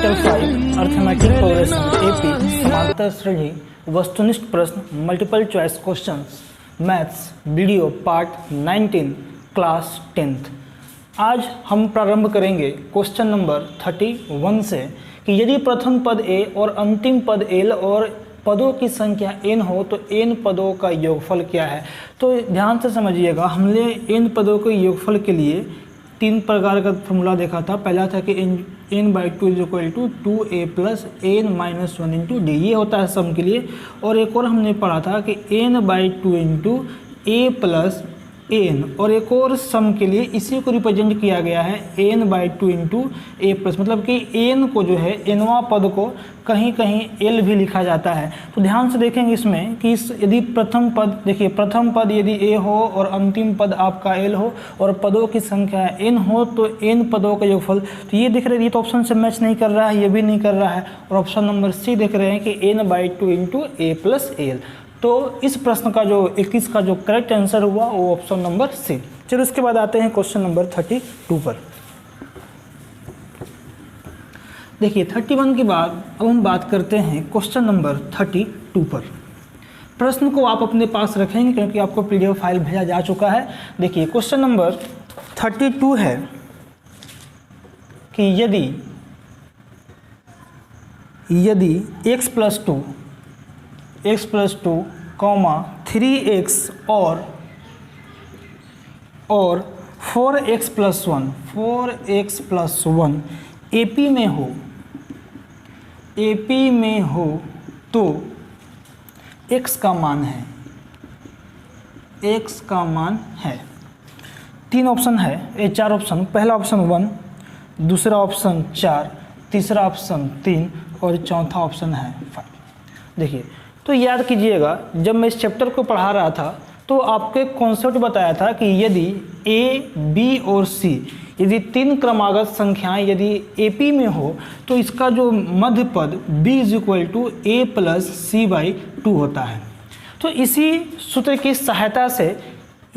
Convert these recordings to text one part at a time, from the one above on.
Chapter 5 arithmetic progression AP समांतर श्रेणी वस्तुनिष्ठ प्रश्न multiple choice questions maths video part 19 class 10th। आज हम प्रारंभ करेंगे क्वेश्चन नंबर 31 से कि यदि प्रथम पद a और अंतिम पद l और पदों की संख्या n हो तो n पदों का योगफल क्या है। तो ध्यान से समझिएगा, हमने n पदों के योगफल के लिए तीन प्रकार का फॉर्मूला देखा था। पहला था कि n/2 is equal to 2a plus n minus 1 into D, ये होता है सम के लिए। और एक और हमने पढ़ा था कि n/2 into a plus n, और एक और सम के लिए इसी को रिप्रेजेंट किया गया है n/2 इंटू a प्लस, मतलब कि n को जो है nवां पद को कहीं कहीं l भी लिखा जाता है। तो ध्यान से देखेंगे इसमें कि यदि प्रथम पद, देखिए प्रथम पद यदि a हो और अंतिम पद आपका l हो और पदों की संख्या n हो तो n पदों का योगफल, तो ये देख रहे हैं, ये तो ऑप्शन से मैच नहीं कर रहा है, ये भी नहीं कर रहा है। और ऑप्शन नंबर सी देख रहे हैं कि n/2 into a plus l। तो इस प्रश्न का जो 21 का जो करेक्ट आंसर हुआ वो ऑप्शन नंबर सी। चलो उसके बाद आते हैं क्वेश्चन नंबर 32 पर। देखिए 31 के बाद अब हम बात करते हैं क्वेश्चन नंबर 32 पर। प्रश्न को आप अपने पास रखेंगे क्योंकि आपको पीडीएफ फाइल भेजा जा चुका है। देखिए क्वेश्चन नंबर 32 है कि यदि x प्लस 2 3x और 4x प्लस 1 AP में हो तो x का मान है, तीन ऑप्शन है, ये चार ऑप्शन, पहला ऑप्शन 1, दूसरा ऑप्शन 4, तीसरा ऑप्शन 3 और चौथा ऑप्शन है 5। देखिए तो याद कीजिएगा, जब मैं इस चैप्टर को पढ़ा रहा था तो आपको एक कॉन्सेप्ट बताया था कि यदि a, b और c यदि तीन क्रमागत संख्याएं यदि AP में हो तो इसका जो मध्य पद b is equal to a plus c/2 होता है। तो इसी सूत्र की सहायता से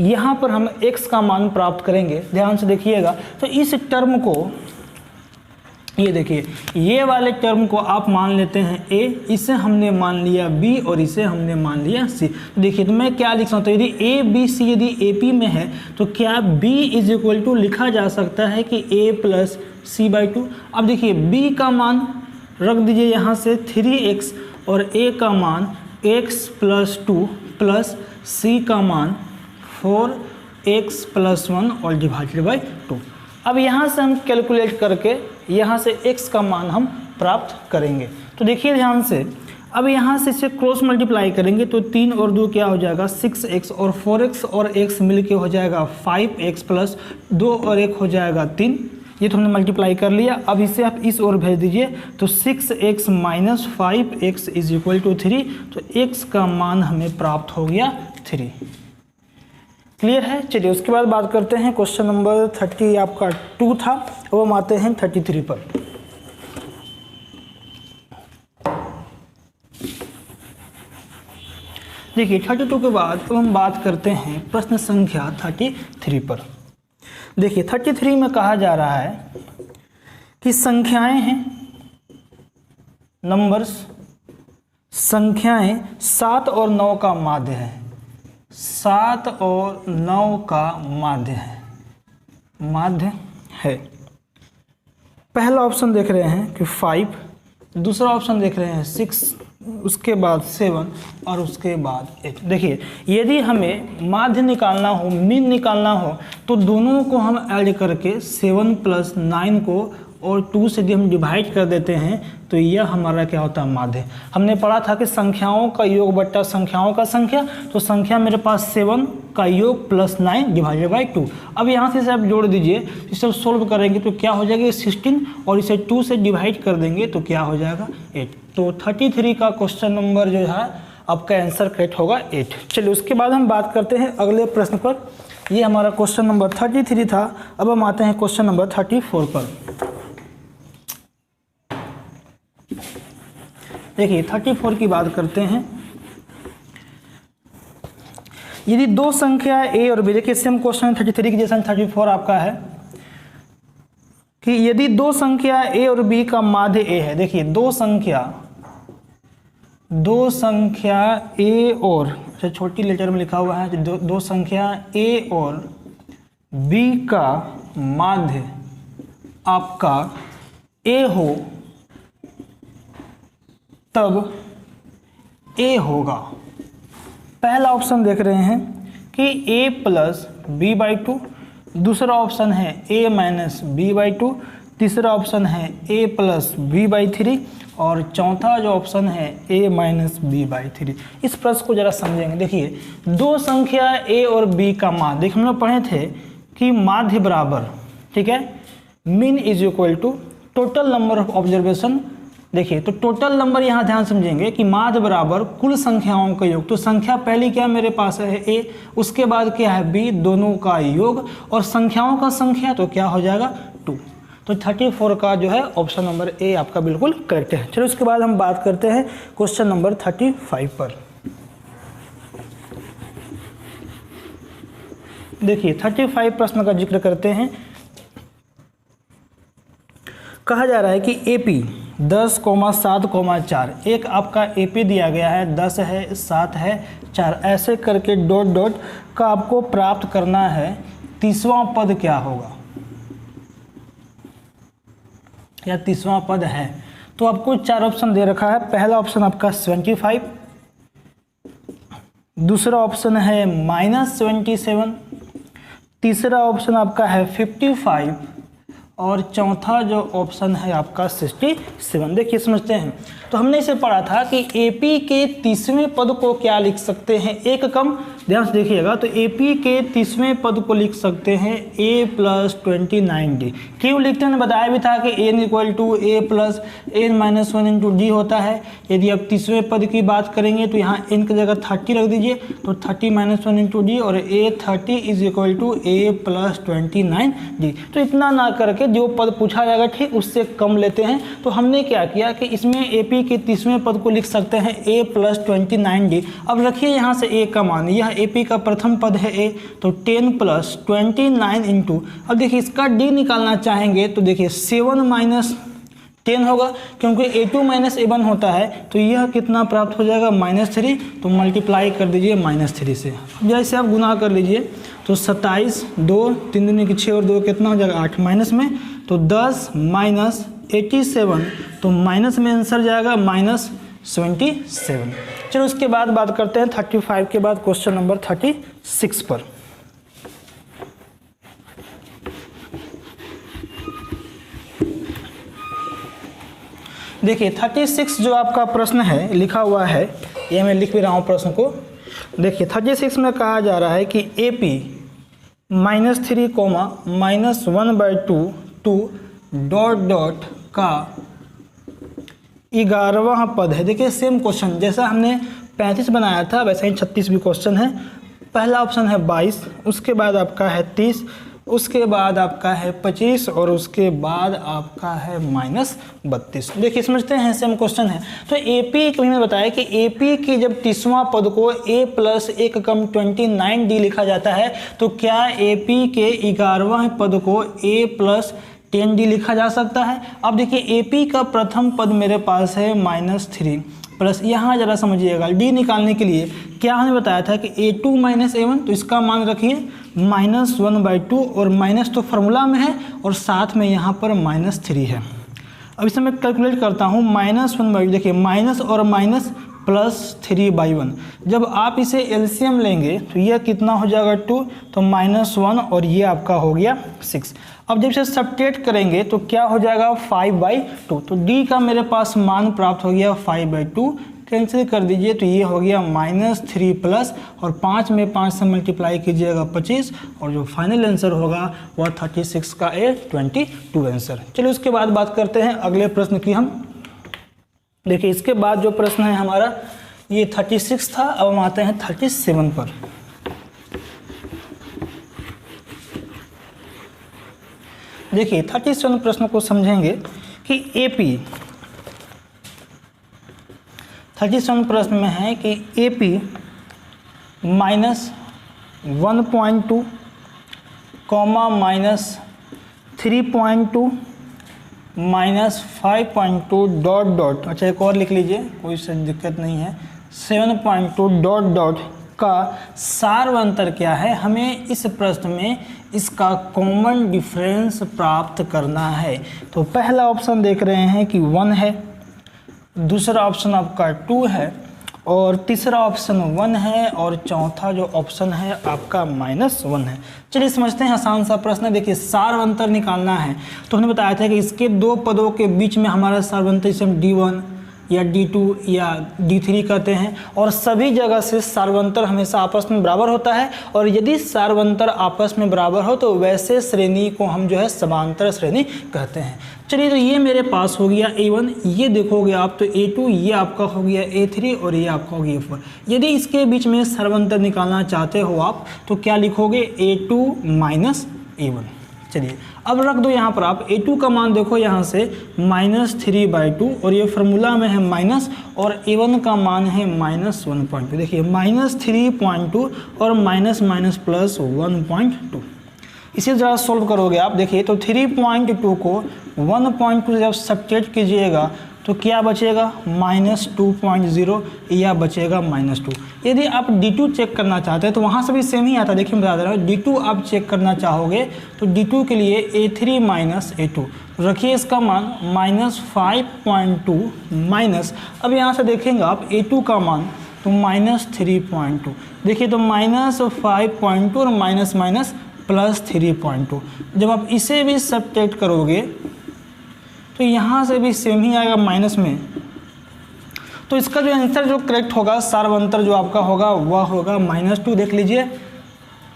यहाँ पर हम x का मान प्राप्त करेंगे। ध्यान से देखिएगा, तो इस टर्म को, ये देखिए, ये वाले टर्म को आप मान लेते हैं a, इसे हमने मान लिया b और इसे हमने मान लिया c। देखिए तो मैं क्या लिख सकता हूँ, यदि a b c यदि AP में है तो क्या b इज इक्वल टू लिखा जा सकता है कि a प्लस c/2। अब देखिए b का मान रख दीजिए यहाँ से 3x और a का मान x प्लस 2 प्लस c का मान 4x प्लस 1 और डिवाइडेड बाई 2। अब यहाँ से हम कैलकुलेट करके यहाँ से x का मान हम प्राप्त करेंगे। तो देखिए ध्यान से, अब यहाँ से इसे क्रॉस मल्टीप्लाई करेंगे तो 3 और 2 क्या हो जाएगा 6x और 4x और x मिलके हो जाएगा 5x प्लस 2 और 1 हो जाएगा 3। ये तो हमने मल्टीप्लाई कर लिया। अब इसे आप इस ओर भेज दीजिए तो 6x minus 5x is equal to 3, तो x का मान हमें प्राप्त हो गया 3। क्लियर है। चलिए उसके बाद बात करते हैं क्वेश्चन नंबर 30 आपका 2 था, अब हम आते हैं 33 पर। देखिए 32 के बाद अब हम बात करते हैं प्रश्न संख्या 33 पर। देखिए 33 में कहा जा रहा है कि संख्याएं हैं, नंबर्स, संख्याएं 7 और 9 का माध्य है, 7 और 9 का माध्य है। पहला ऑप्शन देख रहे हैं कि 5, दूसरा ऑप्शन देख रहे हैं 6, उसके बाद 7 और उसके बाद 8। देखिए यदि हमें माध्य निकालना हो, मीन निकालना हो तो दोनों को हम ऐड करके 7 प्लस 9 को और 2 से यदि हम डिवाइड कर देते हैं तो यह हमारा क्या होता है माध्य। हमने पढ़ा था कि संख्याओं का योग बट्टा संख्याओं का संख्या, तो संख्या मेरे पास 7 का योग प्लस 9 डिवाइडेड बाई 2। अब यहाँ से आप जोड़ दीजिए, इसे सोल्व करेंगे तो क्या हो जाएगा 16 और इसे 2 से डिवाइड कर देंगे तो क्या हो जाएगा 8। तो 33 का क्वेश्चन नंबर जो है आपका आंसर करेक्ट होगा 8। चलिए उसके बाद हम बात करते हैं अगले प्रश्न पर। ये हमारा क्वेश्चन नंबर 33 था। अब हम आते हैं क्वेश्चन नंबर 34 पर। देखिए 34 की बात करते हैं। यदि दो संख्या a और b, देखिए सेम क्वेश्चन 33 की जैसा 34 आपका है। कि यदि दो संख्या a और b का माध्य a है, देखिए दो संख्या a और, अच्छा छोटी लेटर में लिखा हुआ है, दो संख्या a और b का माध्य आपका a हो तब a होगा। पहला ऑप्शन देख रहे हैं कि a plus B by two, दूसरा ऑप्शन है a minus B by two, तीसरा ऑप्शन है a plus B by three और चौथा जो ऑप्शन है a minus B by three. इस प्रश्न को जरा समझेंगे। देखिए दो संख्या a और b का माध्य, देखिए हम लोग पढ़े थे कि माध्य बराबर, ठीक है, mean is equal to total number of observation. देखिए तो टोटल नंबर यहाँ ध्यान समझेंगे कि माध्य बराबर कुल संख्याओं का योग। तो संख्या पहली क्या मेरे पास है a, उसके बाद क्या है b, दोनों का योग, और संख्याओं का संख्या तो क्या हो जाएगा 2। तो 34 का जो है ऑप्शन नंबर ए आपका बिल्कुल करेक्ट है। चलो उसके बाद हम बात करते हैं क्वेश्चन नंबर 35 पर। देखिए 35 प्रश्न का जिक्र करते हैं। कहा जा रहा है कि AP 10, 7, 4, एक आपका AP दिया गया है, 10 है, 7 है, 4, ऐसे करके डॉट डॉट का आपको प्राप्त करना है। तीसवां पद क्या होगा या तीसवां पद है, तो आपको 4 ऑप्शन दे रखा है। पहला ऑप्शन आपका 75, दूसरा ऑप्शन है -27, तीसरा ऑप्शन आपका है 55 और चौथा जो ऑप्शन है आपका 67। देखिए समझते हैं। तो हमने इसे पढ़ा था कि AP के 30वें पद को क्या लिख सकते हैं, एक कम, ध्यान से देखिएगा। तो AP के 30वें पद को लिख सकते हैं a प्लस 29d। क्यों लिखते हैं, बताया भी था कि n equal to a plus n minus 1 into D होता है। यदि आप 30वें पद की बात करेंगे तो यहाँ n की जगह 30 रख दीजिए, तो 30 माइनस 1 इंटू डी, और a 30 is equal to a plus 29d। तो इतना ना करके जो पद पूछा जाएगा ठीक उससे कम लेते हैं। तो हमने क्या किया कि इसमें AP के 30वें पद को लिख सकते हैं a प्लस 29d। अब रखिए यहाँ से a का मान, यह AP का प्रथम पद है a, तो 10 प्लस 29 इंटू, अब देखिए इसका d निकालना चाहेंगे तो देखिए 7 माइनस 10 होगा, क्योंकि a2 माइनस a1 होता है। तो यह कितना प्राप्त हो जाएगा -3, तो मल्टीप्लाई कर दीजिए -3 से। अब जैसे आप गुना कर लीजिए तो 27, 2, 3 दूनी की 6 और 2 कितना हो जाएगा 8, माइनस में तो 10 माइनस 87, तो माइनस में आंसर जाएगा -27। चलो उसके बाद बात करते हैं 35 के बाद क्वेश्चन नंबर 36 पर। देखिए 36 जो आपका प्रश्न है लिखा हुआ है, ये मैं लिख भी रहा हूँ प्रश्न को। देखिए 36 में कहा जा रहा है कि AP -3, -1/2 टू डॉट डॉट का 11वां पद है। देखिए सेम क्वेश्चन जैसा हमने 35 बनाया था वैसा ही 36 भी क्वेश्चन है। पहला ऑप्शन है 22, उसके बाद आपका है 30, उसके बाद आपका है 25 और उसके बाद आपका है -32। देखिए समझते हैं, सेम क्वेश्चन है। तो AP कभी मैंने बताया कि AP की जब 30वां पद को a प्लस 1 कम 29d लिखा जाता है, तो क्या AP के 11वां पद को a प्लस 10d लिखा जा सकता है। अब देखिए AP का प्रथम पद मेरे पास है -3 प्लस, यहाँ जरा समझिएगा d निकालने के लिए क्या हमने बताया था कि a2 माइनस a1, तो इसका मान रखिए -1/2 और माइनस तो फार्मूला में है और साथ में यहाँ पर -3 है। अब इसे मैं कैलकुलेट करता हूँ, -1/2, देखिए माइनस और माइनस +3/1। जब आप इसे एलसीएम लेंगे तो यह कितना हो जाएगा 2, तो -1 और ये आपका हो गया 6। अब जब इसे सब्ट्रैक्ट करेंगे तो क्या हो जाएगा 5/2। तो d का मेरे पास मान प्राप्त हो गया 5/2। कैंसिल कर दीजिए तो ये हो गया -3 प्लस, और 5 में 5 से मल्टीप्लाई कीजिएगा 25, और जो फाइनल आंसर होगा वह 36 का 22 आंसर। चलिए उसके बाद बात करते हैं अगले प्रश्न की हम। देखिए इसके बाद जो प्रश्न है हमारा ये 36 था, अब हम आते हैं 37 पर। देखिए 37 प्रश्न को समझेंगे कि AP 37 प्रश्न में है कि AP -1.2, -3.2, -5.2 डॉट डॉट, अच्छा एक और लिख लीजिए, कोई सा दिक्कत नहीं है, 7.2 डॉट डॉट का सार्वंतर क्या है, हमें इस प्रश्न में इसका कॉमन डिफरेंस प्राप्त करना है। तो पहला ऑप्शन देख रहे हैं कि 1 है, दूसरा ऑप्शन आपका 2 है, और तीसरा ऑप्शन 1 है, और चौथा जो ऑप्शन है आपका -1 है। चलिए समझते हैं, आसान सा प्रश्न है। देखिए सार्वंतर निकालना है तो हमने बताया था कि इसके दो पदों के बीच में हमारा सार्वंतर जिसे हम D1 या D2 या D3 कहते हैं, और सभी जगह से सार्वंतर हमेशा आपस में बराबर होता है, और यदि सार्वंतर आपस में बराबर हो तो वैसे श्रेणी को हम जो है समांतर श्रेणी कहते हैं। चलिए तो ये मेरे पास हो गया A1, ये देखोगे आप तो A2, ये आपका हो गया A3 और ये आपका हो गया A4। यदि इसके बीच में सार्वंतर निकालना चाहते हो आप तो क्या लिखोगे, A2 माइनस A1। चलिए अब रख दो यहाँ पर आप, A2 का मान देखो यहाँ से -3/2, और ये फार्मूला में है माइनस, और A1 का मान है -1.2। देखिए -3.2 और माइनस प्लस 1.2, इसे ज़रा सोल्व करोगे आप। देखिए तो 3.2 को 1.2 जब सब्ट्रैक्ट कीजिएगा तो क्या बचेगा, -2.0, या बचेगा -2। यदि आप D2 चेक करना चाहते हैं तो वहाँ से भी सेम ही आता है। देखिए मैं बता दे रहा हूँ, D2 आप चेक करना चाहोगे तो D2 के लिए A3 माइनस A2 रखिए, इसका मान -5.2 माइनस, अब यहाँ से देखेंगे आप A2 का मान तो -3.2। देखिए तो -5.2 और माइनस प्लस 3.2, जब आप इसे भी सब्ट्रैक्ट करोगे तो यहाँ से भी सेम ही आएगा माइनस में। तो इसका जो आंसर जो करेक्ट होगा, सार्वंतर जो आपका होगा वह होगा -2। देख लीजिए,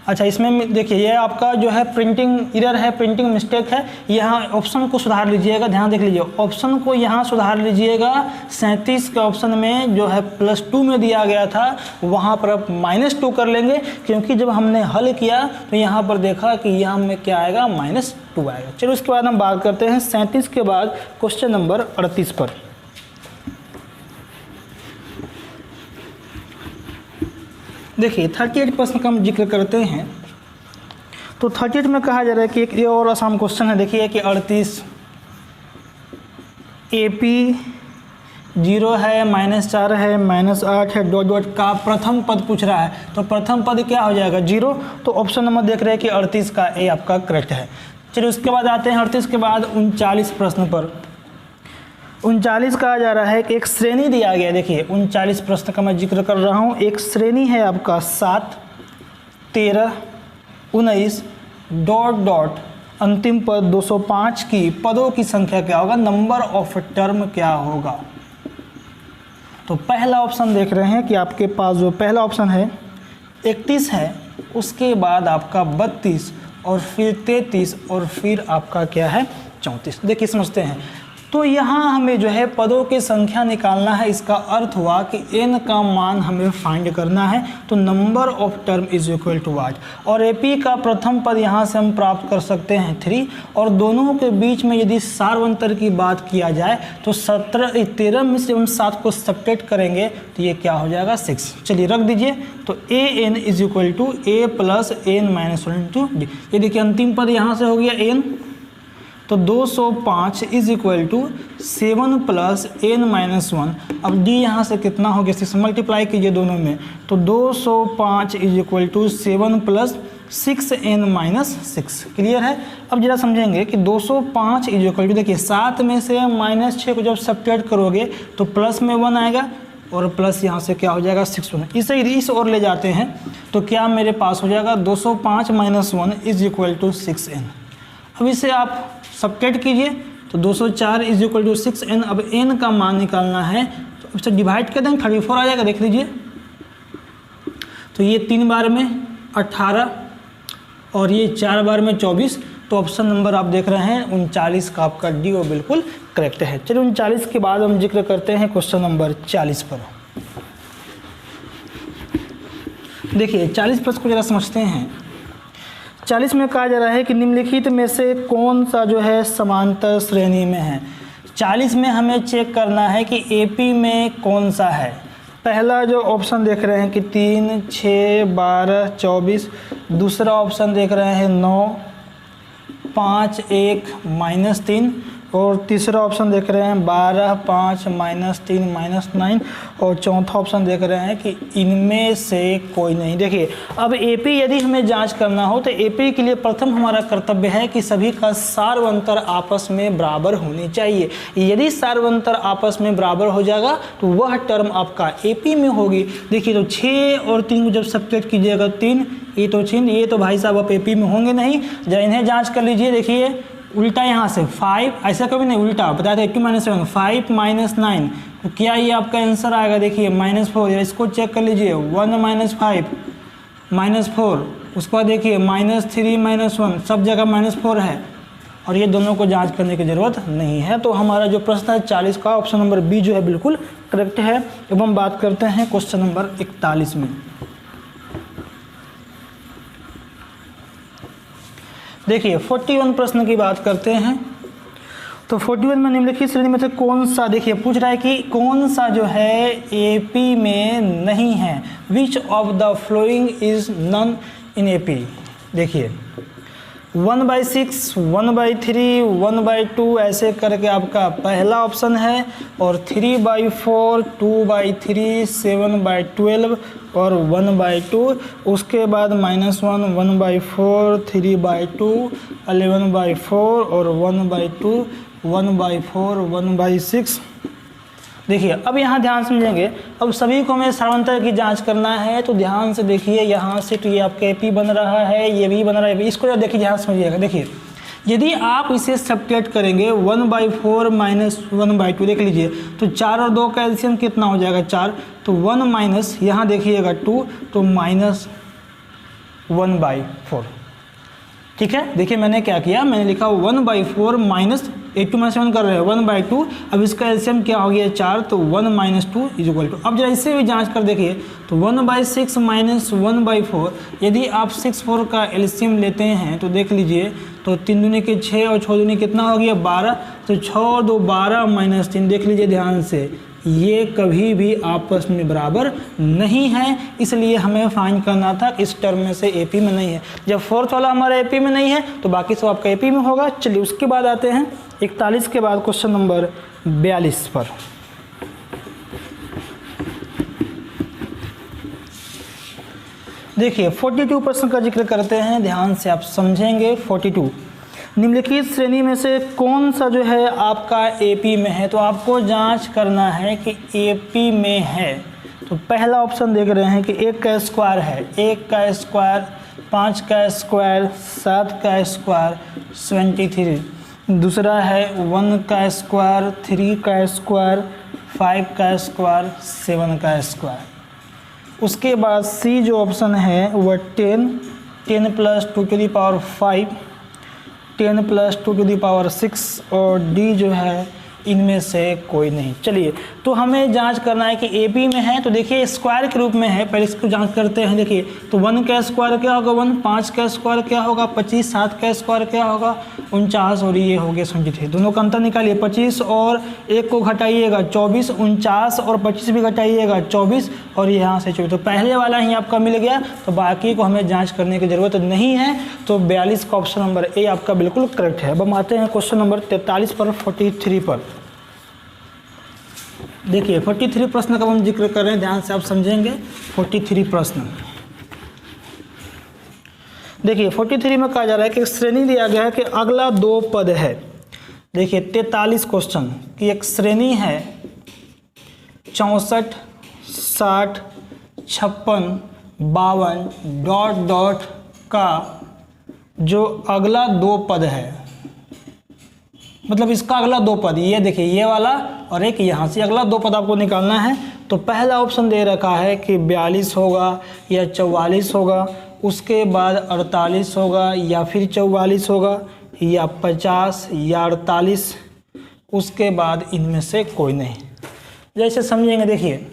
अच्छा इसमें देखिए ये आपका जो है प्रिंटिंग एरर है, प्रिंटिंग मिस्टेक है, यहाँ ऑप्शन को सुधार लीजिएगा, ध्यान देख लीजिए ऑप्शन को यहाँ सुधार लीजिएगा। 37 के ऑप्शन में जो है +2 में दिया गया था वहाँ पर आप -2 कर लेंगे, क्योंकि जब हमने हल किया तो यहाँ पर देखा कि यहाँ में क्या आएगा, -2 आएगा। चलो उसके बाद हम बात करते हैं 37 के बाद क्वेश्चन नंबर 38 पर। देखिए 38 प्रश्न का हम जिक्र करते हैं तो 38 में कहा जा रहा है कि एक ये और आसान क्वेश्चन है। देखिए कि 38 AP 0 है, -4 है, -8 है, डॉट डॉट का प्रथम पद पूछ रहा है, तो प्रथम पद क्या हो जाएगा, 0। तो ऑप्शन नंबर देख रहे हैं कि 38 का A आपका करेक्ट है। चलिए उसके बाद आते हैं 38 के बाद 39 प्रश्न पर। 39 कहा जा रहा है कि एक श्रेणी दिया गया। देखिए 39 प्रश्न का मैं जिक्र कर रहा हूँ, एक श्रेणी है आपका 7, 13, 19 डॉट डॉट अंतिम पद 205 की पदों की संख्या क्या होगा, नंबर ऑफ टर्म क्या होगा। तो पहला ऑप्शन देख रहे हैं कि आपके पास जो पहला ऑप्शन है 31 है, उसके बाद आपका 32 और फिर 33 और फिर आपका क्या है 34। देखिए समझते हैं, तो यहाँ हमें जो है पदों की संख्या निकालना है। इसका अर्थ हुआ कि n का मान हमें फाइंड करना है, तो number of term is equal to what. और AP का प्रथम पद यहाँ से हम प्राप्त कर सकते हैं 3, और दोनों के बीच में यदि सार्वंतर की बात किया जाए तो 13 में से हम 7 को सब्ट्रैक्ट करेंगे तो ये क्या हो जाएगा 6। चलिए रख दीजिए, तो AN is equal to A plus N minus 1 to D। ये देखिए अंतिम पद यहाँ से हो गया N, तो 205 is equal to 7 plus N minus 1। अब D यहाँ से कितना हो गया, 6 मल्टीप्लाई कीजिए दोनों में, तो 205 is equal to 7 plus 6N minus 6। Clear है। अब जरा समझेंगे कि 205 इज इक्वल टू, देखिए 7 में से -6 को जब सब्ट्रैक्ट करोगे तो प्लस में 1 आएगा, और प्लस यहाँ से क्या हो जाएगा 6 होना। इसे इस ओर ले जाते हैं तो क्या मेरे पास हो जाएगा 205 minus 1 is equal to 6N। अब इसे आप सब्ट्रैक्ट कीजिए तो 204 इज इक्वल टू 6N। अब N का मान निकालना है तो इसे डिवाइड कर देंगे, 34 आ जाएगा। देख लीजिए, तो ये 3 बार में 18 और ये 4 बार में 24। तो ऑप्शन नंबर आप देख रहे हैं 39 का आपका D वो बिल्कुल करेक्ट है। चलिए 39 के बाद हम जिक्र करते हैं क्वेश्चन नंबर 40 पर। देखिए 40 प्रश्न को जरा समझते हैं। 40 में कहा जा रहा है कि निम्नलिखित में से कौन सा जो है समांतर श्रेणी में है। 40 में हमें चेक करना है कि AP में कौन सा है। पहला जो ऑप्शन देख रहे हैं कि 3, 6, 12, 24। दूसरा ऑप्शन देख रहे हैं 9, 5, 1, -3। और तीसरा ऑप्शन देख रहे हैं 12, 5, -3, -9 और चौथा ऑप्शन देख रहे हैं कि इनमें से कोई नहीं। देखिए अब एपी यदि हमें जांच करना हो तो एपी के लिए प्रथम हमारा कर्तव्य है कि सभी का सार्वंतर आपस में बराबर होनी चाहिए। यदि सार्वंतर आपस में बराबर हो जाएगा तो वह टर्म आपका एपी में होगी। देखिए तो 6 और 3 को जब सब्ट्रैक्ट कीजिएगा 3, ये तो 6, ये तो भाई साहब आप एपी में होंगे नहीं। जब इन्हें जाँच कर लीजिए, देखिए उल्टा यहाँ से 5, ऐसा कभी नहीं, उल्टा बताया था 2 - 7, 5 - 9, तो क्या ये आपका आंसर आएगा। देखिए -4, या इसको चेक कर लीजिए 1 - 5 -4, उसके बाद देखिए -3 -1, सब जगह -4 है और ये दोनों को जांच करने की ज़रूरत नहीं है। तो हमारा जो प्रश्न है 40 का ऑप्शन नंबर बी जो है बिल्कुल करेक्ट है। अब हम बात करते हैं क्वेश्चन नंबर 41 में। देखिए 41 प्रश्न की बात करते हैं। तो 41 में निम्नलिखित श्रेणी में से कौन सा, देखिए पूछ रहा है कि कौन सा जो है एपी में नहीं है। Which of the following is none in AP. देखिए 1/6, 1/3, 1/2 ऐसे करके आपका पहला ऑप्शन है और 3/4, 2/3, 7/12 और 1/2। उसके बाद -1, 1/4, 3/2, 11/4 और 1/2, 1/4, 1/6। देखिए अब यहाँ ध्यान समझेंगे, अब सभी को हमें सार्वंतर की जांच करना है तो ध्यान से देखिए यहाँ से तो ये आपका एपी बन रहा है, ये भी बन रहा है, इसको जब देखिए ध्यान समझिएगा। देखिए यदि आप इसे सब्ट्रैक्ट करेंगे 1/4 - 1/2 देख लीजिए तो 4 और 2 का एलसीएम कितना हो जाएगा 4, तो 1 माइनस यहाँ देखिएगा 2 तो -1/4। ठीक है, देखिए मैंने क्या किया, मैंने लिखा 1/4 माइनस 8 - 7 कर रहे हैं 1/2। अब इसका एलसीएम क्या हो गया 4, तो 1 - 2 = अब जरा इससे भी जांच कर देखिए तो 1/6 - 1/4, यदि आप 6, 4 का एलसीएम लेते हैं तो देख लीजिए तो 3 दूनी के 6 और 6 दूनी कितना हो गया 12, तो 6 और 2 12 -3। देख लीजिए ध्यान से, ये कभी भी आपस में बराबर नहीं है, इसलिए हमें फाइंड करना था इस टर्म में से एपी में नहीं है। जब फोर्थ वाला हमारा एपी में नहीं है तो बाकी सब आपका एपी में होगा। चलिए उसके बाद आते हैं 41 के बाद क्वेश्चन नंबर 42 पर। देखिए 42 प्रश्न का जिक्र करते हैं, ध्यान से आप समझेंगे। 42 निम्नलिखित श्रेणी में से कौन सा जो है आपका एपी में है। तो आपको जांच करना है कि एपी में है। तो पहला ऑप्शन देख रहे हैं कि 1 का स्क्वायर है, 1 का स्क्वायर, 5 का स्क्वायर, 7 का स्क्वायर 73। दूसरा है 1 का स्क्वायर, 3 का स्क्वायर, 5 का स्क्वायर, 7 का स्क्वायर। उसके बाद सी जो ऑप्शन है वह 10 + 2⁵, 10 + 2⁶ और डी जो है इनमें से कोई नहीं। चलिए तो हमें जांच करना है कि एपी में है। तो देखिए स्क्वायर के रूप में है, पहले इसको जांच करते हैं। देखिए तो 1 का स्क्वायर क्या होगा 1, 5 का स्क्वायर क्या होगा 25, 7 का स्क्वायर क्या होगा 49 और ये हो गया 73। दोनों का अंतर निकालिए, 25 और 1 को घटाइएगा 24, 49 और 25 भी घटाइएगा 24 और यहाँ से 24। तो पहले वाला ही आपका मिल गया, तो बाकी को हमें जाँच करने की ज़रूरत नहीं है। तो 42 का ऑप्शन नंबर ए आपका बिल्कुल करेक्ट है। अब हम आते हैं क्वेश्चन नंबर 43 पर, 43 पर। देखिए 43 प्रश्न का हम जिक्र कर रहे हैं, ध्यान से आप समझेंगे। 43 प्रश्न देखिए 43 में कहा जा रहा है कि श्रेणी दिया गया है कि अगला 2 पद है। देखिए 43 क्वेश्चन की एक श्रेणी है 64, 60, 56, 52 ... का जो अगला 2 पद है, मतलब इसका अगला 2 पद, ये देखिए ये वाला और एक यहाँ से अगला 2 पद आपको निकालना है। तो पहला ऑप्शन दे रखा है कि 42 होगा या 44 होगा, उसके बाद 48 होगा या फिर 44 होगा या 50 या 48, उसके बाद इनमें से कोई नहीं। जैसे समझेंगे, देखिए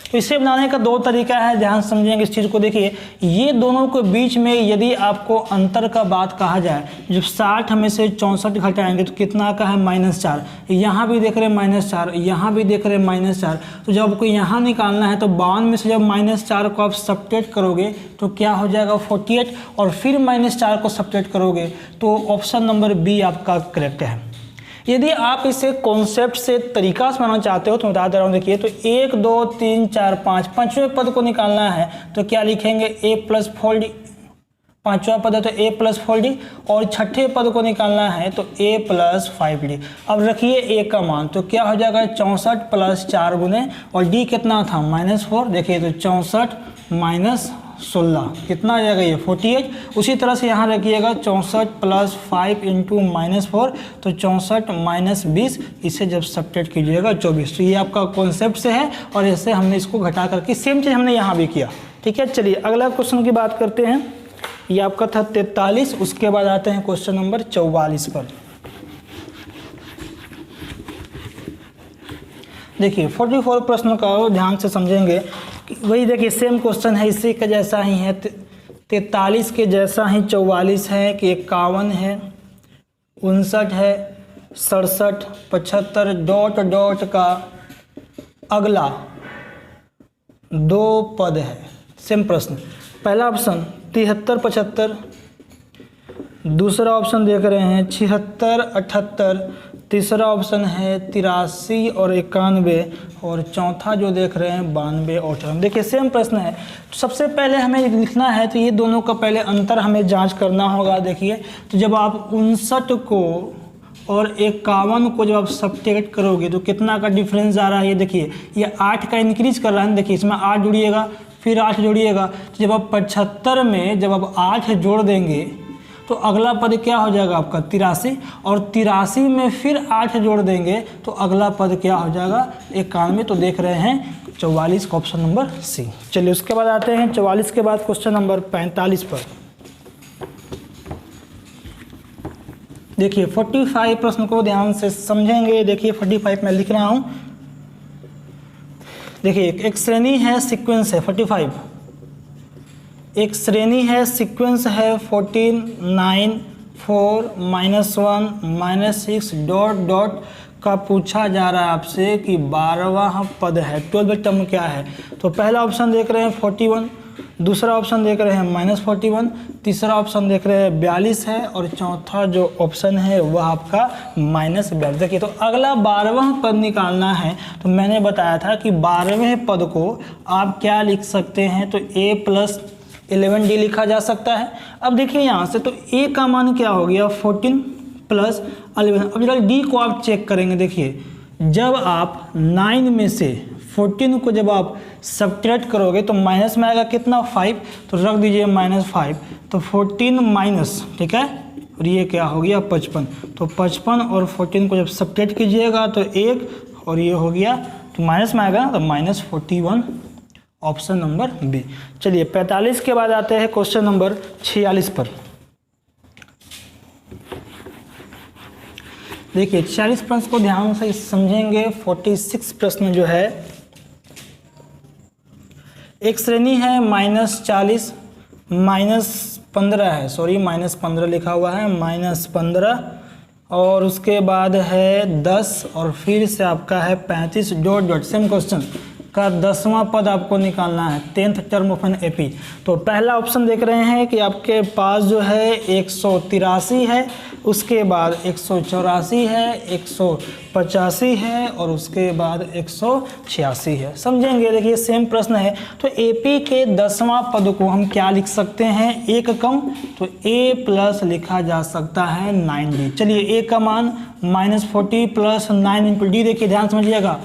तो इसे बनाने का 2 तरीका है, ध्यान समझेंगे इस चीज़ को। देखिए ये दोनों के बीच में यदि आपको अंतर का बात कहा जाए, जब 60 में से 64 घटाएंगे तो कितना का है -4, यहाँ भी देख रहे हैं -4, यहाँ भी देख रहे हैं -4। तो जब आपको यहाँ निकालना है तो 52 में से जब -4 को आप सब्ट्रैक्ट करोगे तो क्या हो जाएगा 48, और फिर -4 को सब्ट्रैक्ट करोगे तो ऑप्शन नंबर बी आपका करेक्ट है। यदि आप इसे कॉन्सेप्ट से तरीका से बनाना चाहते हो तो बता दे रहा हूँ। देखिए तो 1 2 3 4 5 पाँचवें पद को निकालना है तो क्या लिखेंगे a प्लस फोल्ड डी, पांचवा पद है तो a प्लस फोल्ड डी, और छठे पद को निकालना है तो a प्लस 5d। अब रखिए a का मान तो क्या हो जाएगा 64 प्लस 4 गुने, और d कितना था -4। देखिए तो 64 माइनस 16 कितना आ जाएगा ये 48। उसी तरह से यहाँ रखिएगा 64 प्लस 5 इंटू -4 तो 64 माइनस 20, इसे जब सब्ट्रैक्ट कीजिएगा 24। तो ये आपका कॉन्सेप्ट से है और ऐसे हमने इसको घटा करके सेम चीज़ हमने यहाँ भी किया। ठीक है, चलिए अगला क्वेश्चन की बात करते हैं। ये आपका था 43। उसके बाद आते हैं क्वेश्चन नंबर 44 पर। देखिए 44 प्रश्न का ध्यान से समझेंगे। वही देखिए सेम क्वेश्चन है, इसी का जैसा ही है, 43 के जैसा ही 44 है कि 51 है, 59 है, 67, 75 डॉट डॉट का अगला 2 पद है। सेम प्रश्न, पहला ऑप्शन 73 75, दूसरा ऑप्शन देख रहे हैं 76 78, तीसरा ऑप्शन है 83 और 91, और चौथा जो देख रहे हैं 92 और 58। देखिए सेम प्रश्न है। तो सबसे पहले हमें लिखना है तो ये दोनों का पहले अंतर हमें जांच करना होगा। देखिए तो जब आप 59 को और 51 को जब आप सब्ट्रैक्ट करोगे तो कितना का डिफरेंस आ रहा है। ये देखिए ये 8 का इंक्रीज कर रहा है। देखिए इसमें 8 जोड़िएगा फिर 8 जोड़िएगा, तो जब आप 75 में जब आप 8 जोड़ देंगे तो अगला पद क्या हो जाएगा आपका 83, और 83 में फिर 8 जोड़ देंगे तो अगला पद क्या हो जाएगा 91। तो देख रहे हैं 44 का ऑप्शन नंबर सी। चलिए उसके बाद आते हैं 44 के बाद क्वेश्चन नंबर 45 पर। देखिए 45 प्रश्न को ध्यान से समझेंगे। देखिए 45 में लिख रहा हूँ। देखिए एक श्रेणी है, सीक्वेंस है 45, एक श्रेणी है, सीक्वेंस है 14 9 4 -1 -6 डॉट डॉट का पूछा जा रहा है आपसे कि 12वां पद है, 12th टर्म क्या है। तो पहला ऑप्शन देख रहे हैं 41, दूसरा ऑप्शन देख रहे हैं -41, तीसरा ऑप्शन देख रहे हैं 42 है, और चौथा जो ऑप्शन है वह आपका -42। देखिए तो अगला 12वां पद निकालना है तो मैंने बताया था कि 12वें पद को आप क्या लिख सकते हैं, तो a प्लस 11d लिखा जा सकता है। अब देखिए यहाँ से तो a का मान क्या हो गया 14 प्लस 11। अब जरा d को आप चेक करेंगे। देखिए जब आप 9 में से 14 को जब आप सब्ट्रैक्ट करोगे तो माइनस में आएगा कितना 5, तो रख दीजिए -5, तो 14 माइनस, ठीक है, और ये क्या हो गया 55। तो 55 और 14 को जब सब्ट्रैक्ट कीजिएगा तो 1, और ये हो गया तो माइनस में आएगा तो -41, ऑप्शन नंबर बी। चलिए 45 के बाद आते हैं क्वेश्चन नंबर 46 पर। देखिए 46 प्रश्न को ध्यान से समझेंगे। 46 प्रश्न जो है, एक श्रेणी है -40 -15 है, सॉरी -15 लिखा हुआ है, -15, और उसके बाद है 10, और फिर से आपका है 35 डॉट डॉट। सेम क्वेश्चन का 10वां पद आपको निकालना है, 10th term of an AP. तो पहला ऑप्शन देख रहे हैं कि आपके पास जो है 183 है, उसके बाद 184 है, 185 है, और उसके बाद 186 है। समझेंगे। देखिए सेम प्रश्न है। तो एपी के 10वां पद को हम क्या लिख सकते हैं, एक कम, तो a प्लस लिखा जा सकता है 9d। चलिए a का मान -40 प्लस 9 इंटू डी। देखिए ध्यान समझिएगा,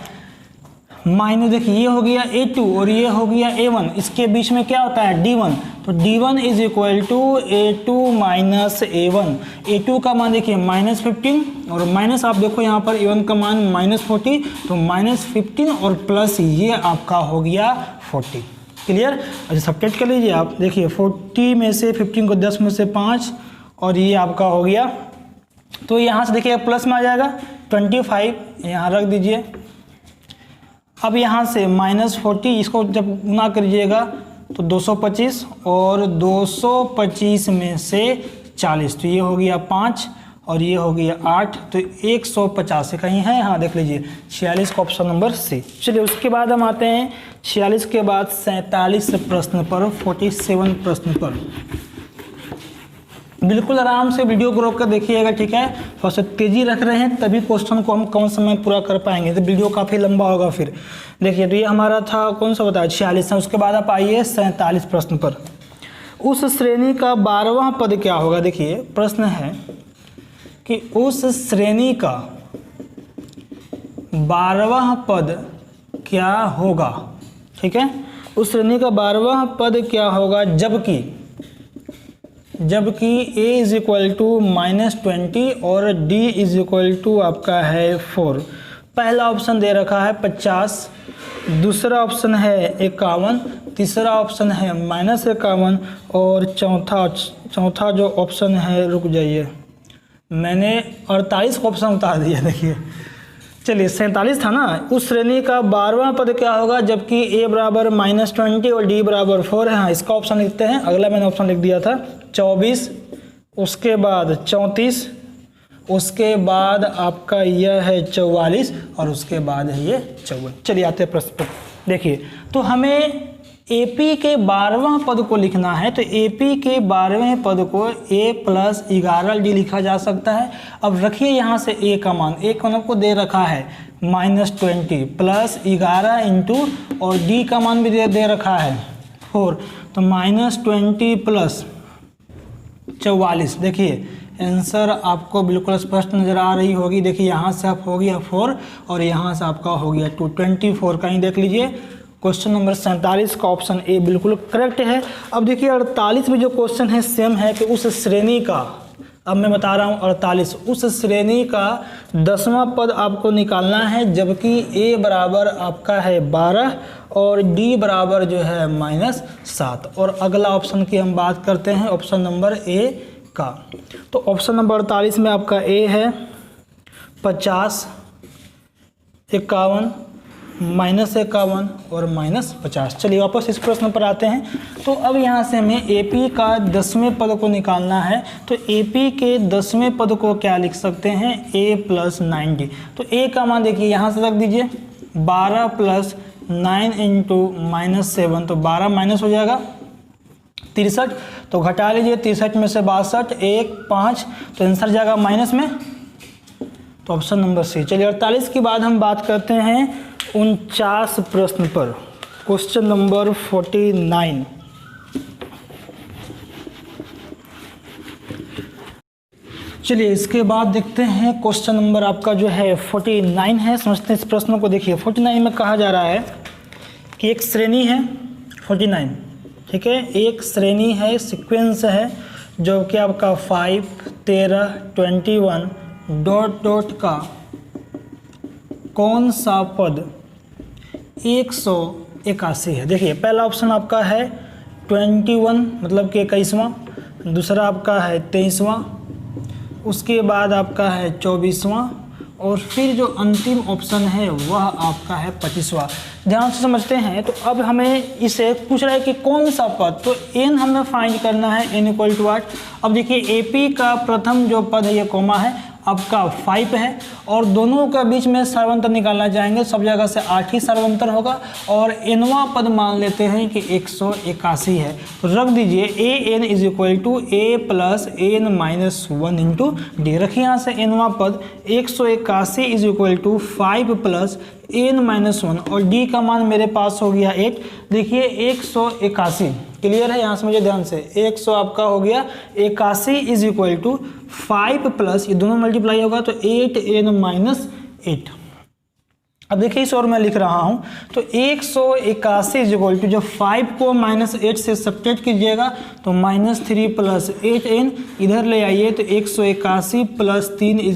माइनस, देखिए ये हो गया a2 और ये हो गया a1, इसके बीच में क्या होता है d1, तो d1 is equal to a2 minus a1। a2 का मान देखिए -15, और माइनस आप देखो यहाँ पर a1 का मान -40, तो -15 और प्लस ये आपका हो गया 40। क्लियर। अच्छा सब्ट्रैक्ट कर लीजिए आप। देखिए 40 में से 15 को 10 में से 5, और ये आपका हो गया, तो यहाँ से देखिए प्लस में आ जाएगा 25, यहाँ रख दीजिए। अब यहाँ से -40, इसको जब गुना करिएगा तो 225, और 225 में से 40, तो ये हो गया 5, और ये हो गया 8, तो 150 कहीं है, हाँ देख लीजिए 46 का ऑप्शन नंबर सी। चलिए उसके बाद हम आते हैं 46 के बाद 47 प्रश्न पर, 47 प्रश्न पर। बिल्कुल आराम से वीडियो को रोक कर देखिएगा, ठीक है। थोड़ा सा तेजी रख रहे हैं तभी क्वेश्चन को हम कम समय पूरा कर पाएंगे, तो वीडियो काफ़ी लंबा होगा फिर। देखिए तो ये हमारा था कौन सा बताया 46 है। उसके बाद आप आइए 47 प्रश्न पर। उस श्रेणी का 12वां पद क्या होगा। देखिए प्रश्न है कि उस श्रेणी का 12वां पद क्या होगा, ठीक है। उस श्रेणी का 12वां पद क्या होगा जबकि a इज इक्वल टू -20 और d इज इक्वल टू आपका है 4। पहला ऑप्शन दे रखा है 50, दूसरा ऑप्शन है 51, तीसरा ऑप्शन है -51 और चौथा जो ऑप्शन है, रुक जाइए मैंने 48 का ऑप्शन उतार दिया। देखिए चलिए 47 था ना। उस श्रेणी का 12वां पद क्या होगा जबकि a बराबर -20 और d बराबर 4 है। हाँ इसका ऑप्शन लिखते हैं, अगला मैंने ऑप्शन लिख दिया था 24, उसके बाद 34, उसके बाद आपका यह है 44 और उसके बाद है ये 54। चलिए आते हैं प्रश्न पर। देखिए तो हमें AP के 12वां पद को लिखना है, तो AP के 12वें पद को a + 11d लिखा जा सकता है। अब रखिए यहाँ से a का मान, a का को दे रखा है -20 + 11 इंटू और d का मान भी दे रखा है 4, तो -20 + 44। देखिए आंसर आपको बिल्कुल स्पष्ट नज़र आ रही होगी। देखिए यहाँ से आप हो गया 4 और यहाँ से आपका हो गया 2, 24। कहीं देख लीजिए क्वेश्चन नंबर 47 का ऑप्शन ए बिल्कुल करेक्ट है। अब देखिए 48 में जो क्वेश्चन है सेम है कि उस श्रेणी का, अब मैं बता रहा हूँ 48, उस श्रेणी का 10वां पद आपको निकालना है जबकि a बराबर आपका है 12 और d बराबर जो है -7। और अगला ऑप्शन की हम बात करते हैं, ऑप्शन नंबर ए का। तो ऑप्शन नंबर 48 में आपका ए है 50, 51, -51 और -50। चलिए वापस इस प्रश्न पर आते हैं। तो अब यहाँ से हमें AP का 10वें पद को निकालना है, तो AP के 10वें पद को क्या लिख सकते हैं, a + 9d। तो a का मान देखिए यहाँ से रख दीजिए 12 + 9 इंटू -7, तो 12 माइनस हो जाएगा 63, तो घटा लीजिए 63 में से 62, 1, 5, तो आंसर जाएगा माइनस में, तो ऑप्शन नंबर सी। चलिए 48 के बाद हम बात करते हैं 49 प्रश्न पर, क्वेश्चन नंबर 49। चलिए इसके बाद देखते हैं क्वेश्चन नंबर आपका जो है 49 है। समझते हैं इस प्रश्न को। देखिए 49 में कहा जा रहा है कि एक श्रेणी है 49, ठीक है, एक श्रेणी है, सीक्वेंस है जो कि आपका 5, 13, 21 ... का कौन सा पद 181 है। देखिए पहला ऑप्शन आपका है 21 मतलब कि 21वां, दूसरा आपका है 23वां, उसके बाद आपका है 24वां और फिर जो अंतिम ऑप्शन है वह आपका है 25वां। ध्यान से समझते हैं। तो अब हमें इसे पूछ रहा है कि कौन सा पद, तो n हमें फाइंड करना है, n = 8। अब देखिए AP का प्रथम जो पद है ये कॉमा है, आपका 5 है और दोनों के बीच में सर्वांतर निकालना चाहेंगे, सब जगह से 8 ही सर्वांतर होगा और nवां पद मान लेते हैं कि 181 है। तो रख दीजिए an = a + n - 1 into D. रखिए यहाँ से nवां पद 181 = 5 + n - 1 और d का मान मेरे पास हो गया 8। देखिए 181 क्लियर है, यहाँ से मुझे ध्यान से 100 आपका हो गया 81 = 5 + ये दोनों मल्टीप्लाई होगा तो 8n - 8। अब देखिए इस और मैं लिख रहा हूँ, तो 181 = जो 5 को -8 से सब्ट्रैक्ट कीजिएगा तो -3 + 8n, इधर ले आइए तो 181 + 3 =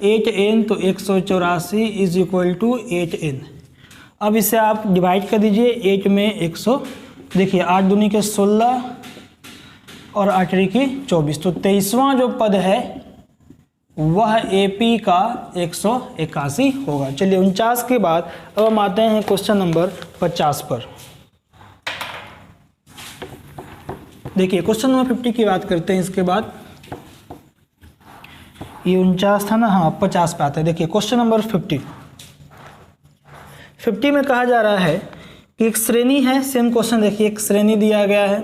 8n, तो 184 = 8n। अब इसे आप डिवाइड कर दीजिए 8 में 100, देखिए 8 दूनी के 16 और 8 की 24, तो 23वां जो पद है वह AP का 181 होगा। चलिए 49 के बाद अब हम आते हैं क्वेश्चन नंबर 50 पर। देखिए क्वेश्चन नंबर 50 की बात करते हैं। इसके बाद ये 49 था ना, हाँ 50 पे आता है। देखिए क्वेश्चन नंबर 50 में कहा जा रहा है कि एक श्रेणी है, सेम क्वेश्चन देखिए, एक श्रेणी दिया गया है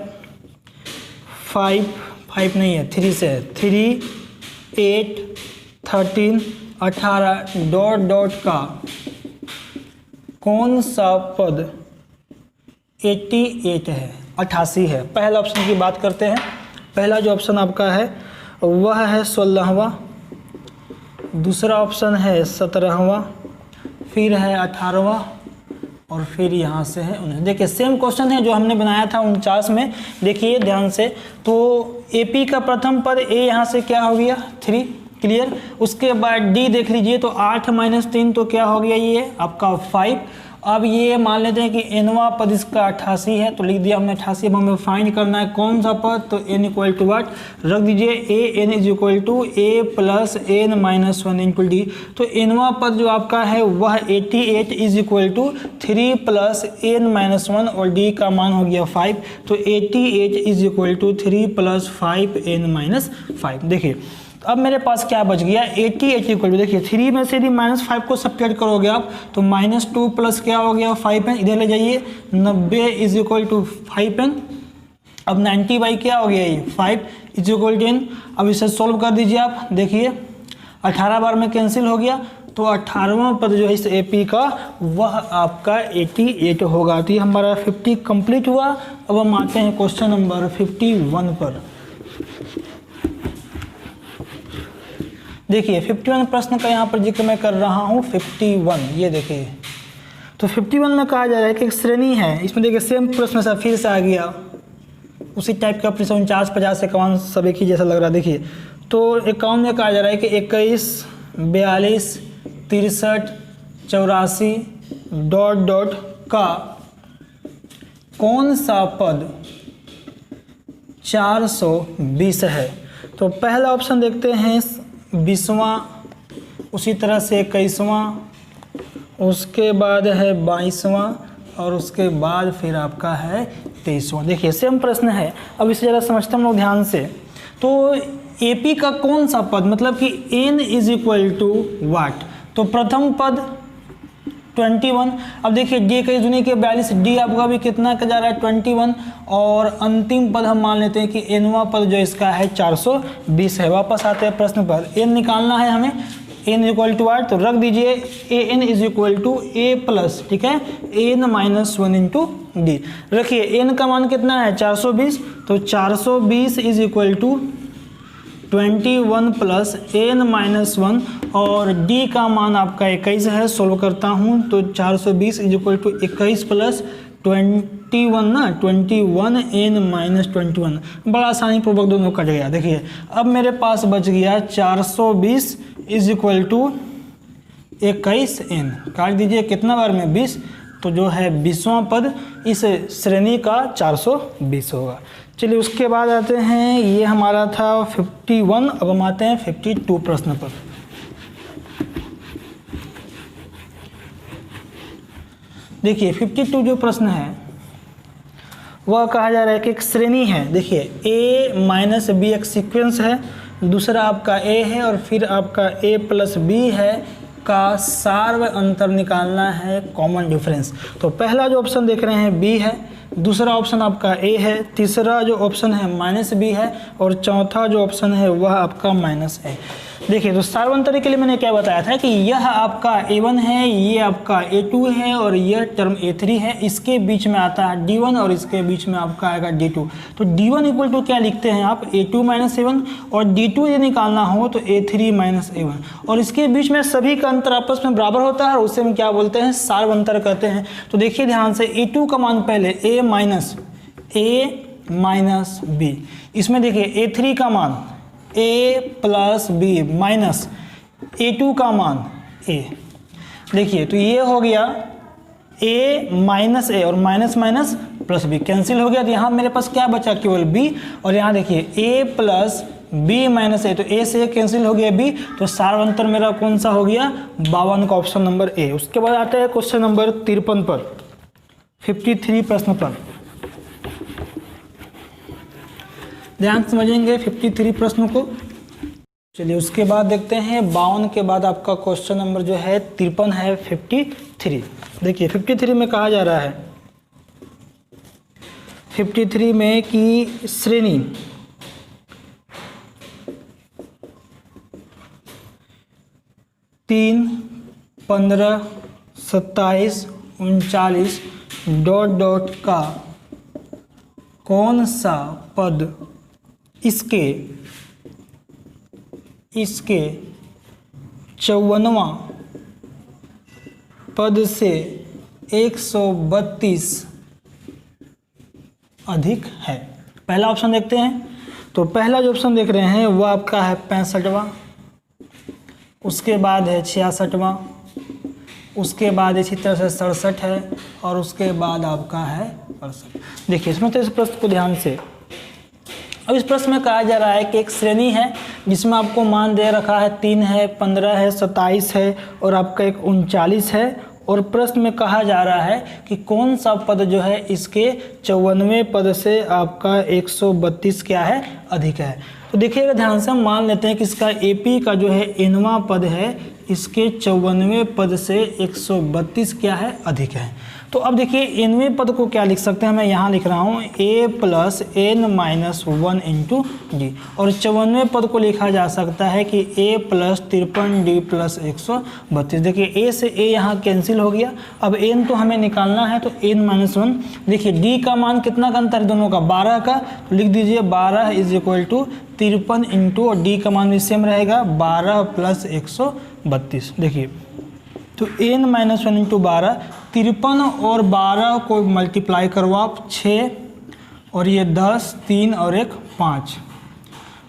5, 5 नहीं है, 3 से है। 3, 8, 13, 18 डॉट डॉट का कौन सा पद 88 है, 88 है। पहला ऑप्शन की बात करते हैं। पहला जो ऑप्शन आपका है वह है 16वां, दूसरा ऑप्शन है 17वां, फिर है 18वां और फिर यहाँ से है 19। देखिए सेम क्वेश्चन है जो हमने बनाया था 49 में। देखिए ध्यान से, तो एपी का प्रथम पद ए यहाँ से क्या हो गया 3, क्लियर। उसके बाद डी देख लीजिए, तो 8 - 3 तो क्या हो गया ये आपका 5। अब ये मान लेते हैं कि एनवा पद इसका 88 है, तो लिख दिया हमने 88। अब हमें फाइंड करना है कौन सा पद, तो n इक्वल टू वाट रख दीजिए, A n is equal to a plus n minus 1 into D. तो एनवा पद जो आपका है वह 88 is equal to 3 plus n minus 1 और डी का मान हो गया 5। तो 88 is equal to 3 plus 5 n minus 5। देखिए अब मेरे पास क्या बच गया 88 इक्वल टू, देखिए 3 में से यदि -5 को सब्ट्रैक्ट करोगे आप तो -2 प्लस क्या हो गया 5n, इधर ले जाइए 90 इज इक्वल टू 5n। अब 90 बाई क्या हो गया ये 5 इज इक्वल टू n। अब इसे सोल्व कर दीजिए आप, देखिए 18 बार में कैंसिल हो गया, तो 18वां पद जो है इस एपी का वह आपका 88 होगा। तो ये हमारा 50 कंप्लीट हुआ। अब हम आते हैं क्वेश्चन नंबर 51 पर। देखिए 51 प्रश्न का यहाँ पर जिक्र मैं कर रहा हूँ 51। ये देखिए तो 51 में कहा जा रहा है कि एक श्रेणी है, इसमें देखिए सेम प्रश्न सा फिर से आ गया, उसी टाइप का प्रश्न 49, 50, 51 सब एक ही जैसा लग रहा है। देखिए तो 51 में कहा जा रहा है कि 21, 42, 63, 84 डॉट डॉट का कौन सा पद 420 है। तो पहला ऑप्शन देखते हैं 20वां, उसी तरह से 21वां, उसके बाद है 22वां और उसके बाद फिर आपका है 23वां। देखिए सेम प्रश्न है। अब इसे ज़रा समझते हम लोग ध्यान से। तो एपी का कौन सा पद, मतलब कि n इज इक्वल टू वाट, तो प्रथम पद 21। अब देखिए डी का जुनी के 42, डी आपका भी कितना का जा रहा है 21, और अंतिम पद हम मान लेते हैं कि एनवा पद जो इसका है 420 है। वापस आते हैं प्रश्न पर, एन निकालना है हमें, एन इक्वल टू आर, तो रख दीजिए A N is equal to A plus, ठीक है, एन माइनस 1 इंटू डी। रखिए एन का मान कितना है 420, तो 420 is equal to 21 plus n minus 1 और d का मान आपका 21 है। सोल्व करता हूँ तो 420 इज इक्वल टू 21 प्लस 21 ना 21 n माइनस 21, बड़ा आसानी पूर्वक दोनों कट गया। देखिए अब मेरे पास बच गया 420 इज इक्वल टू 21 n, काट दीजिए कितना बार में 20, तो जो है 20वां पद इस श्रेणी का 420 होगा। चलिए उसके बाद आते हैं, ये हमारा था 51। अब हम आते हैं 52 प्रश्न पर। देखिए 52 जो प्रश्न है वह कहा जा रहा है कि एक श्रेणी है। देखिए a माइनस बी एक सीक्वेंस है, दूसरा आपका a है और फिर आपका a प्लस बी है का सार्व अंतर निकालना है, कॉमन डिफरेंस। तो पहला जो ऑप्शन देख रहे हैं b है, दूसरा ऑप्शन आपका a है, तीसरा जो ऑप्शन है माइनस b है और चौथा जो ऑप्शन है वह आपका माइनस है। देखिए तो सार्वंतरिक के लिए मैंने क्या बताया था कि यह आपका a1 है, ये आपका a2 है और यह टर्म a3 है, इसके बीच में आता है d1 और इसके बीच में आपका आएगा d2। तो d1 इक्वल टू क्या लिखते हैं आप a2 माइनस a1 और d2 ये निकालना हो तो a3 माइनस a1, और इसके बीच में सभी का अंतर आपस में बराबर होता है और उसे हम क्या बोलते हैं सार्वंतर कहते हैं। तो देखिए ध्यान से a2 का मान पहले a माइनस b, इसमें देखिए a3 का मान a plus B minus a2 का मान a। देखिए तो ये हो गया a माइनस a और minus minus plus b cancel हो गया, तो यहाँ मेरे पास क्या बचा केवल b, और यहाँ देखिए a plus b minus a, तो a से कैंसिल हो गया b, तो सार्वंतर मेरा कौन सा हो गया 52 का ऑप्शन नंबर a। उसके बाद आता है क्वेश्चन नंबर 53 पर, 53 प्रश्न पर ध्यान समझेंगे 53 प्रश्नों को। चलिए उसके बाद देखते हैं 52 के बाद आपका क्वेश्चन नंबर जो है 53 है 53। देखिए 53 में कहा जा रहा है 53 में कि श्रेणी 3, 15, 27, 39 डॉट डॉट का कौन सा पद इसके 54वां पद से 132 अधिक है। पहला ऑप्शन देखते हैं। तो पहला जो ऑप्शन देख रहे हैं वो आपका है 65वां, उसके बाद है 66वां, उसके बाद इसी तरह से 67 है और उसके बाद आपका है 68। देखिए इसमें तो इस प्रश्न को ध्यान से, अब इस प्रश्न में कहा जा रहा है कि एक श्रेणी है जिसमें आपको मान दे रखा है 3 है, 15 है, 27 है और आपका एक 39 है, और प्रश्न में कहा जा रहा है कि कौन सा पद जो है इसके 54वें पद से आपका 132 क्या है, अधिक है। तो देखिएगा ध्यान से, हम मान लेते हैं कि इसका एपी का जो है nवां पद है इसके 54वें पद से 132 क्या है, अधिक है। तो अब देखिए nवें पद को क्या लिख सकते हैं, मैं यहाँ लिख रहा हूँ a plus n minus 1 into D, और 54वें पद को लिखा जा सकता है कि a प्लस 53 d प्लस 132। देखिए a से a यहाँ कैंसिल हो गया। अब n तो हमें निकालना है तो n माइनस 1। देखिए d का मान कितना का अंतर है दोनों का, 12 का, तो लिख दीजिए 12 इज इक्वल टू 53 इंटू, और d का मान भी सेम रहेगा 12 प्लस 132। देखिए तो n माइनस 1 इंटू 12, 53 और 12 को मल्टीप्लाई करो आप 6 और ये 10, 3 और 1 5,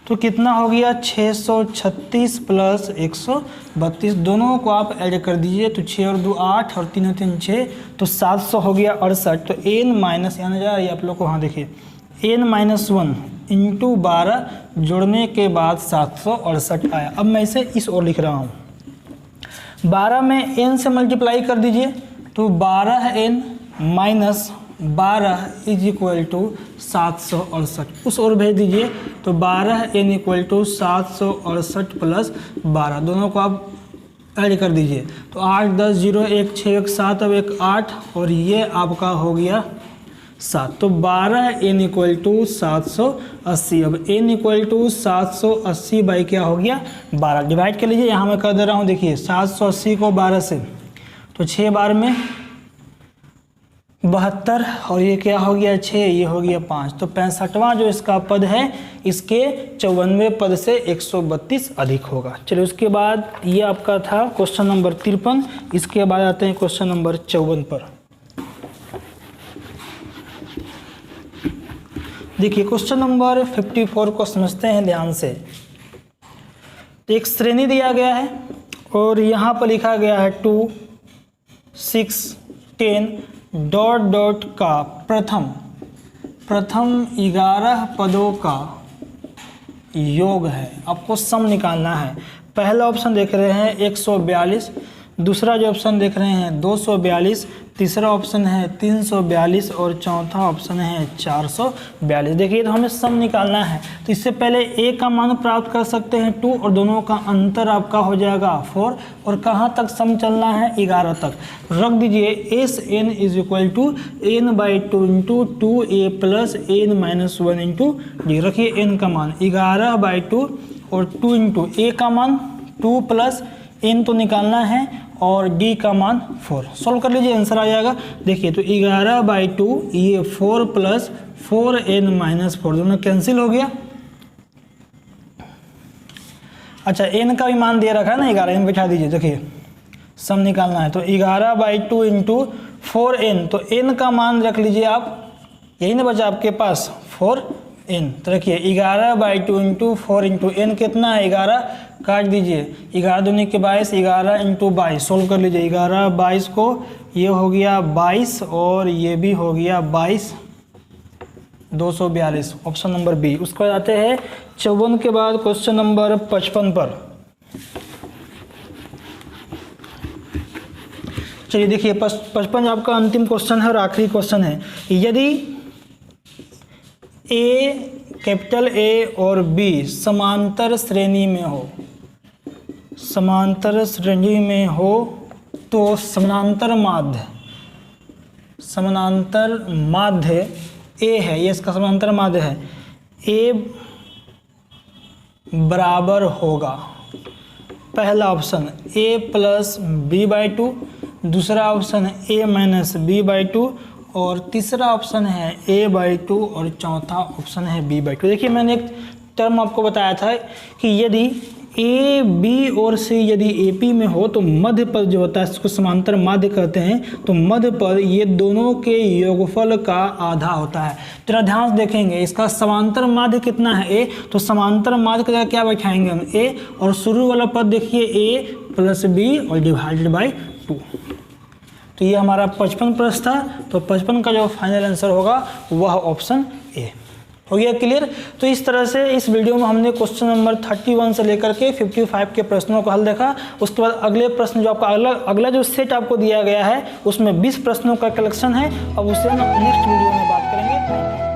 तो कितना हो गया 636 प्लस 132, दोनों को आप ऐड कर दीजिए तो 6 और 2 8 और 3 और 3 6, तो 700 हो गया 68। तो n माइनस, यहाँ जा रही है आप लोग को, हाँ देखिए n माइनस 1 इंटू 12 जोड़ने के बाद 768 आया। अब मैं इसे इस ओर लिख रहा हूँ, 12 में n से मल्टीप्लाई कर दीजिए तो 12n minus 12 is equal to 768, उस ओर भेज दीजिए तो 12n इक्वल टू 768 प्लस 12, दोनों को आप ऐड कर दीजिए तो 8 10 0 1 6 1 7, अब 1 8 और ये आपका हो गया 7, तो 12n इक्वल टू 780। अब n इक्वल टू 780 बाई क्या हो गया 12, डिवाइड कर लीजिए, यहाँ मैं कर दे रहा हूँ। देखिए 780 को 12 से तो 6 बार में 72 और ये क्या हो गया 6, ये हो गया 5, तो 65वां जो इसका पद है इसके 54वें पद से 132 अधिक होगा। चलिए उसके बाद ये आपका था क्वेश्चन नंबर 53। इसके बाद आते हैं क्वेश्चन नंबर 54 पर। देखिए क्वेश्चन नंबर 54 को समझते हैं ध्यान से। एक श्रेणी दिया गया है और यहाँ पर लिखा गया है 2 6 10 डॉट डॉट का प्रथम 11 पदों का योग है। आपको सम निकालना है। पहला ऑप्शन देख रहे हैं 142, दूसरा जो ऑप्शन देख रहे हैं 242, तीसरा ऑप्शन है 342 और चौथा ऑप्शन है 442। देखिए तो हमें सम निकालना है, तो इससे पहले a का मान प्राप्त कर सकते हैं 2 और दोनों का अंतर आपका हो जाएगा 4, और कहाँ तक सम चलना है 11 तक। रख दीजिए Sn is equal to n by 2 into 2a plus n minus 1 into D. रखिए n का मान 11 बाई 2 और 2 इंटू a का मान 2 प्लस n तो निकालना है और d का मान 4। सॉल्व कर लीजिए, आंसर आ जाएगा। देखिए तो 11 बाई 2, ये 4 प्लस 4n माइनस 4, दोनों कैंसिल हो गया। अच्छा n का भी मान दे रखा है ना 11, n बैठा दीजिए। देखिए सम निकालना है तो 11 बाई 2 इंटू 4n, तो n का मान रख लीजिए आप, यही ना बचा आपके पास 4n। तो रखिए 11 बाई 2 इंटू 4 इंटू n कितना है 11, काट दीजिए 11 दूनी के 22, 11 इंटू 22, सोल्व कर लीजिए 11 22 को, ये हो गया 22 और ये भी हो गया 22, 242 ऑप्शन नंबर बी। उसके बाद आते हैं 54 के बाद क्वेश्चन नंबर 55 पर। चलिए देखिए 55 आपका अंतिम क्वेश्चन है और आखिरी क्वेश्चन है। यदि कैपिटल A और B समांतर श्रेणी में हो, समांतर श्रेणी में हो तो समानांतर माध्य A है, ये इसका समांतर माध्य है, A बराबर होगा पहला option a plus B by two, दूसरा ऑप्शन है a minus B by two, और तीसरा ऑप्शन है a बाई टू, और चौथा ऑप्शन है b बाई टू। देखिए मैंने एक टर्म आपको बताया था कि यदि a b और c यदि AP में हो तो मध्य पद जो होता है इसको समांतर माध्य कहते हैं। तो मध्य पद ये दोनों के योगफल का आधा होता है। जरा ध्यान से देखेंगे इसका समांतर माध्य कितना है a, तो समांतर माध्य का क्या बैठाएंगे हम a, और शुरू वाला पद देखिए a प्लस बी और डिवाइडेड बाई 2। तो ये हमारा 55 प्रश्न था। तो 55 का जो फाइनल आंसर होगा वह ऑप्शन ए। हो गया क्लियर। तो इस तरह से इस वीडियो में हमने क्वेश्चन नंबर 31 से लेकर के 55 के प्रश्नों का हल देखा। उसके बाद अगले प्रश्न जो आपका अगला जो सेट आपको दिया गया है उसमें 20 प्रश्नों का कलेक्शन है। अब उससे हम नेक्स्ट वीडियो में बात करेंगे।